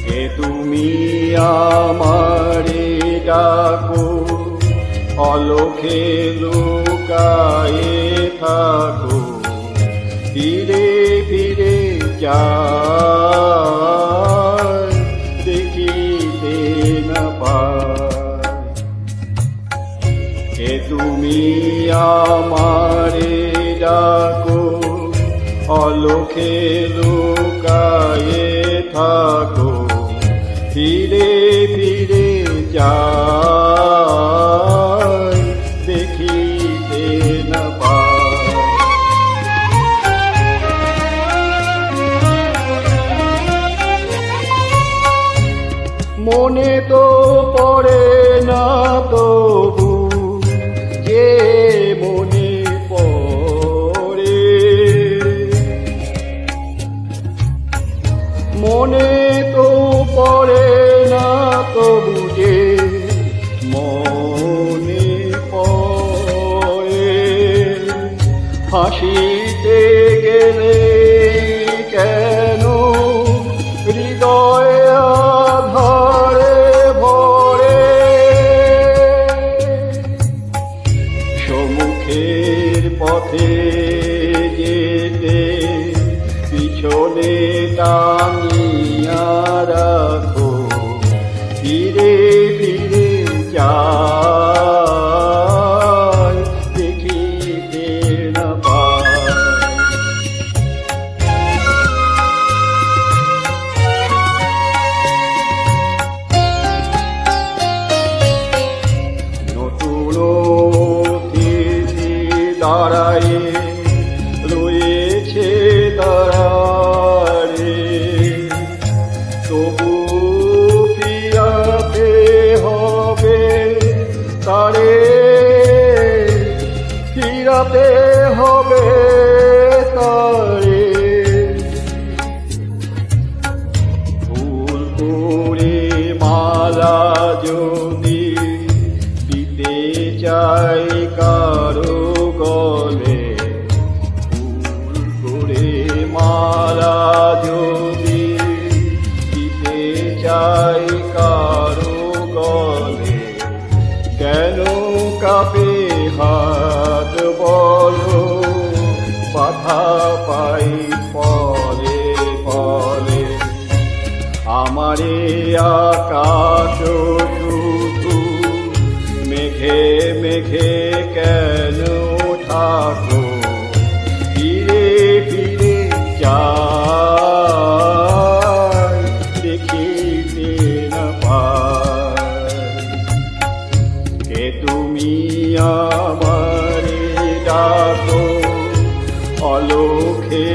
কে তুমি আমারে ডাকো, অলখে লুকায়ে থাকো, ফিরে ফিরে যাই দেখিতে না পাই। কে তুমি আমারে ডাকো, অলখে লুকায়ে থাকো, ফিরে ফিরে যাই দেখিতে না পাই। মনে তো পড়ে না তবু যে মনে পড়ে, মনে তো পড়ে না তবু যে মনে পড়ে। হাসিতে গেলে কেন হৃদয় আধারে ভরে, সম্মুখের পথে যেতে পিছনে টানিয়া রাখো, ফিরে ফিরে যাই দেখিতে না পাই। নতুন অতিথি দাঁড়ায়ে রয়েছে দাঁড়ারে, তবু ফিরাতে হবে তারে, ফিরাতে হবে তারে। ফুল করে মালা যদি দিতে চাই কারো গলে, ফুল করে মালা যদি দিতে চাই কারো গলে, কেন কাঁপে হাত বলো, বাধা পাই পলে পলে। আমারে আকাশ শুধু মেঘে মেঘে কেন থাকো, ফিরে ফিরে যাই দেখিতে না পাই। কে তুমি আমারে ডাকো, অলখে